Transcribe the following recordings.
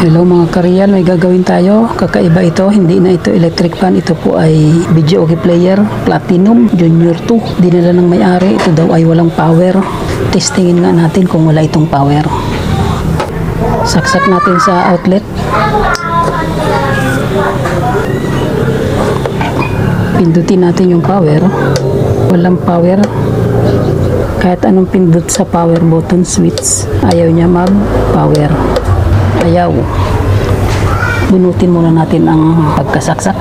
Hello mga kareal, may gagawin tayo. Kakaiba ito, hindi na ito electric fan. Ito po ay video okay player, Platinum Junior 2. Dinala ng may-ari. Ito daw ay walang power. Testingin nga natin kung wala itong power. Saksak natin sa outlet. Pindutin natin yung power. Walang power. Kahit anong pindot sa power button switch, ayaw niya mag-power. Ayaw. Bunutin muna natin ang pagkasaksak.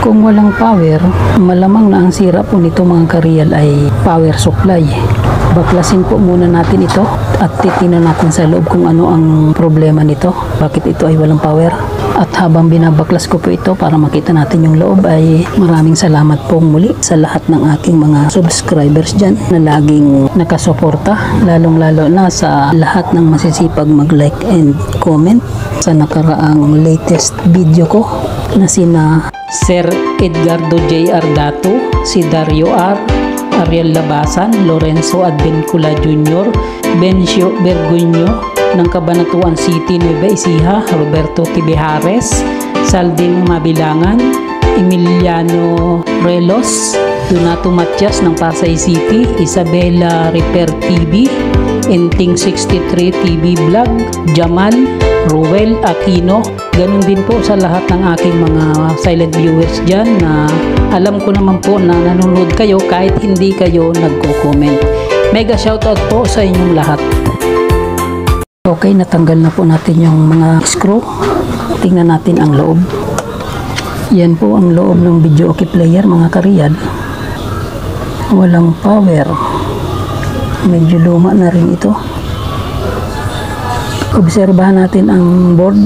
Kung walang power, malamang na ang sira po nito mga kareal ay power supply. Baklasin po muna natin ito at titingnan natin sa loob kung ano ang problema nito. Bakit ito ay walang power? At habang binabaklas ko po ito para makita natin yung loob, ay maraming salamat po muli sa lahat ng aking mga subscribers dyan na laging nakasuporta, lalong-lalo na sa lahat ng masisipag mag-like and comment sa nakaraang latest video ko na sina Sir Edgardo J.R. Dato, si Dario R., Ariel Labasan, Lorenzo Advincula Jr., Bencio Bergunyo ng Cabanatuan City, Nueva Ecija, Roberto Tibejares, Salding Mabilangan, Emiliano Relos, Donato Matias ng Pasay City, Isabela Repair TV, Enting 63 TV Vlog, Jamal, Ruel Aquino. Ganun din po sa lahat ng aking mga silent viewers dyan na alam ko naman po na nanonood kayo kahit hindi kayo nagko-comment. Mega shoutout po sa inyong lahat. Okay, natanggal na po natin yung mga screw. Tingnan natin ang loob. Yan po ang loob ng video okay player mga kareal. Walang power. Medyo luma na rin ito. Obserbahan natin ang board.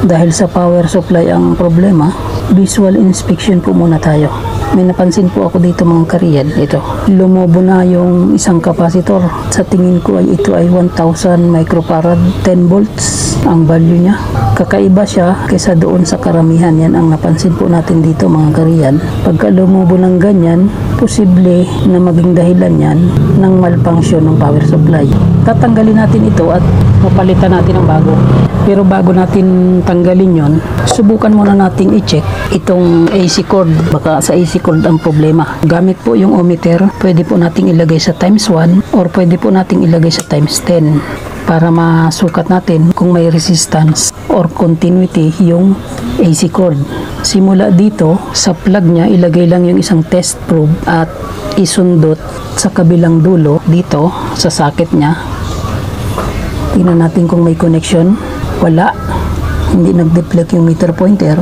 Dahil sa power supply ang problema, visual inspection po muna tayo. May napansin po ako dito mga kareal. Ito, lumobo na yung isang capacitor. Sa tingin ko ay ito ay 1000 microfarad, 10 volts ang value niya. Kakaiba siya kaysa doon sa karamihan. Yan ang napansin po natin dito mga kareal. Pagka lumobo ng ganyan, posible na maging dahilan yan ng malfunction ng power supply. Tatanggalin natin ito at papalitan natin ng bago. Pero bago natin tanggalin yon, subukan muna nating i-check itong AC cord. Baka sa AC cord ang problema. Gamit po yung ohmmeter, pwede po nating ilagay sa times 1 or pwede po nating ilagay sa times 10 para masukat natin kung may resistance or continuity yung AC cord. Simula dito, sa plug niya, ilagay lang yung isang test probe at isundot sa kabilang dulo dito sa socket niya. Tingnan natin kung may connection. Wala. Hindi nag-deflect yung meter pointer.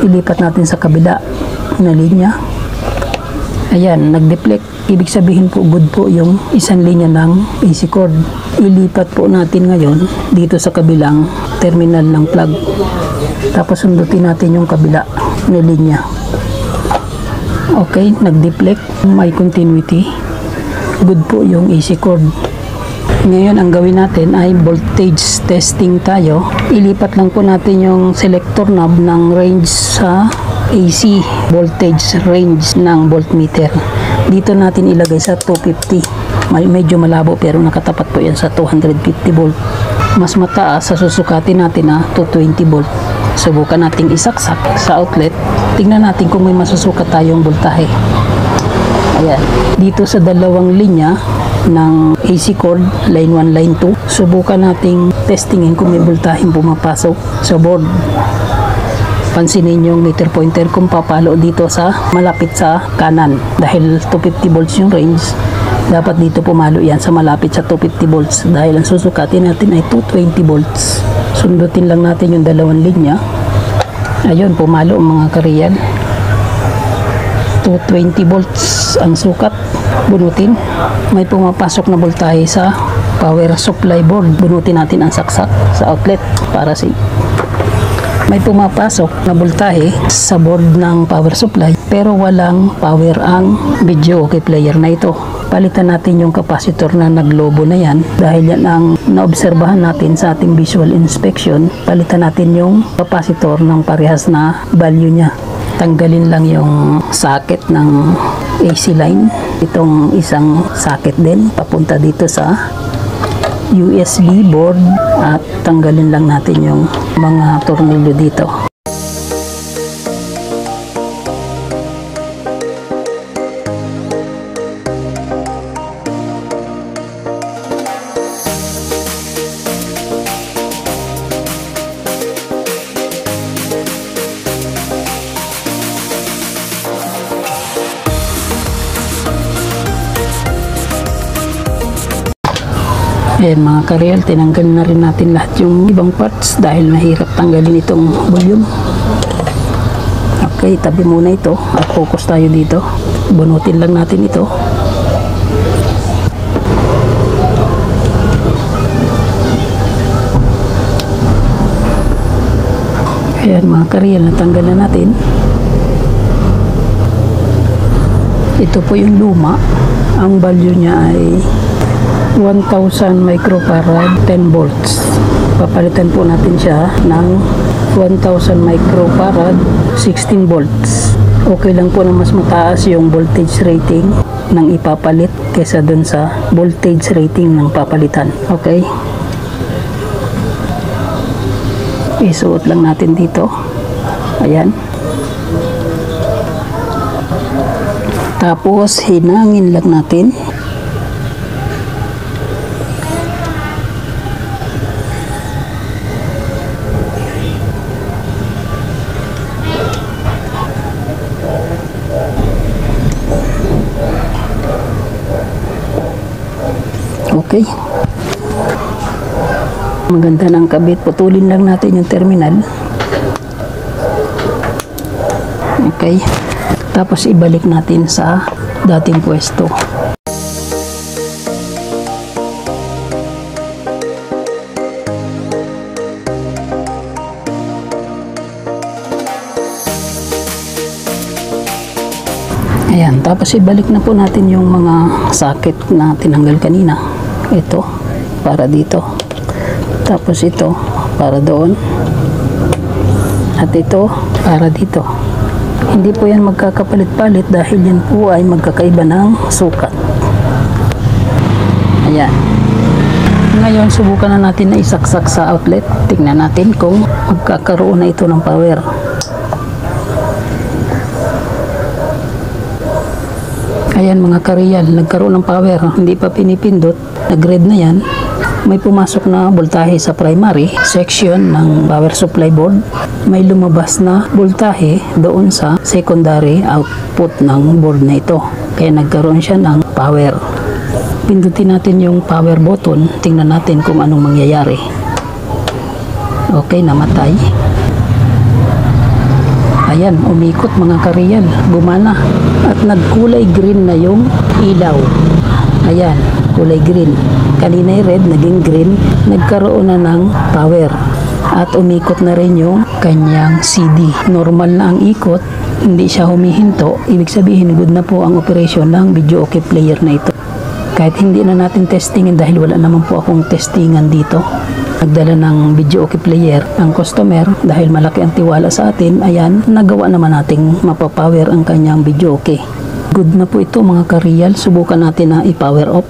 Ilipat natin sa kabila na linya. Ayan, nag-deflect. Ibig sabihin po, good po yung isang linya ng AC cord. Ilipat po natin ngayon dito sa kabilang terminal ng plug. Tapos sundutin natin yung kabila na linya. Okay, nag-deflect. May continuity. Good po yung AC cord. Ngayon, ang gawin natin ay voltage testing tayo. Ilipat lang po natin yung selector knob ng range sa AC, voltage range ng voltmeter. Dito natin ilagay sa 250. Medyo malabo pero nakatapat po yan sa 250 volt. Mas mataas sa susukatin natin na 220 volt. Subukan nating isaksak sa outlet. Tingnan natin kung may masusukat tayong voltahe. Ayan. Dito sa dalawang linya ng AC cord, line 1, line 2, subukan nating testingin kung may voltaheng pumapasok sa board. Pansinin yung meter pointer kung papalo dito sa malapit sa kanan. Dahil 250 volts yung range, dapat dito pumalo yan sa malapit sa 250 volts. Dahil ang susukatin natin ay 220 volts. Sundutin lang natin yung dalawang linya. Ayun, pumalo mga kareal. 220 volts ang sukat. Bunutin. May pumapasok na voltahe sa power supply board. Bunutin natin ang saksak sa outlet para safe. May pumapasok na voltahe sa board ng power supply pero walang power ang video okay player na ito. Palitan natin yung capacitor na naglobo na yan dahil yan ang naobserbahan natin sa ating visual inspection. Palitan natin yung capacitor ng parehas na value niya. Tanggalin lang yung socket ng AC line. Itong isang socket din papunta dito sa USB board at tanggalin lang natin yung mga tornilyo dito. Ayan mga kareal, tinanggal na rin natin lahat yung ibang parts dahil mahirap tanggalin itong volume. Okay, tabi muna ito at focus tayo dito. Bunutin lang natin ito. Ayan mga kareal, natanggal na natin. Ito po yung luma. Ang value niya ay 1000 microfarad 10 volts. Papalitan po natin siya ng 1000 microfarad 16 volts. Okay lang po na mas mataas yung voltage rating ng ipapalit kaysa dun sa voltage rating ng papalitan. Okay? Isuot lang natin dito. Ayan. Tapos hinangin lang natin. Okay. Maganda ng kabit. Putulin lang natin yung terminal. Okay. Tapos ibalik natin sa dating pwesto. Ayan. Tapos ibalik na po natin yung mga socket na tinanggal kanina. Ito para dito, tapos ito para doon, at ito para dito. Hindi po yan magkakapalit-palit dahil yan po ay magkakaiba ng sukat. Ayan. Ngayon subukan na natin na isaksak sa outlet. Tingnan natin kung magkakaroon na ito ng power. Ayan mga kareal, nagkaroon ng power. Hindi pa pinipindot, nag-red na yan. May pumasok na voltahe sa primary section ng power supply board. May lumabas na voltahe doon sa secondary output ng board na ito. Kaya nagkaroon siya ng power. Pindutin natin yung power button. Tingnan natin kung anong mangyayari. Okay, namatay. Ayan, umikot mga kareal, gumana at nagkulay green na yung ilaw. Ayan, kulay green. Kanina yung red, naging green, nagkaroon na ng power. At umikot na rin yung kanyang CD. Normal na ang ikot, hindi siya humihinto. Ibig sabihin, good na po ang operation ng video okay player na ito. Kahit hindi na natin testingin dahil wala naman po akong testingan dito. Nagdala ng video okay player ang customer dahil malaki ang tiwala sa atin. Ayan, nagawa naman nating mapapower ang kanyang video okay. Good na po ito mga kareal. Subukan natin na i-power off.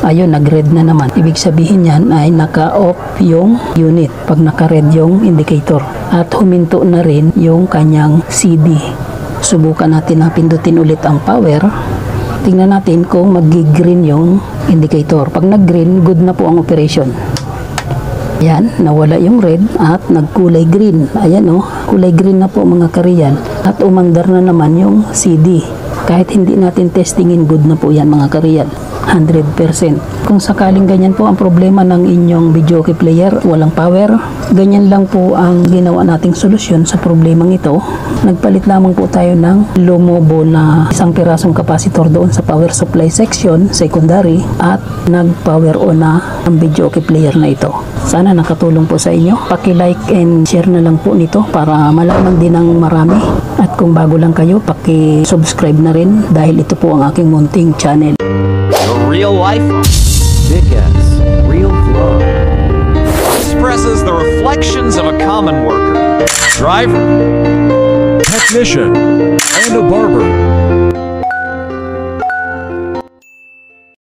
Ayun, nag-red na naman. Ibig sabihin yan ay naka-off yung unit pag naka-red yung indicator. At huminto na rin yung kanyang CD. Subukan natin na pindutin ulit ang power. Tingnan natin kung mag-green yung indicator. Pag nag-green, good na po ang operation. Yan, nawala yung red at nagkulay green. Ayan o, kulay green na po mga kareal. At umandar na naman yung CD. Kahit hindi natin testingin, good na po yan mga kareal. 100%. Kung sakaling ganyan po ang problema ng inyong video okay player, walang power, ganyan lang po ang ginawa nating solusyon sa problemang ito. Nagpalit lamang po tayo ng lumobo na isang pirasong capacitor doon sa power supply section, secondary, at nag-power on na ang video okay player na ito. Sana nakatulong po sa inyo. Paki-like and share na lang po nito para malaman din ng marami. At kung bago lang kayo, paki-subscribe na rin dahil ito po ang aking munting channel. Real life, big S, real flow. Expresses the reflections of a common worker, driver, technician, and a barber.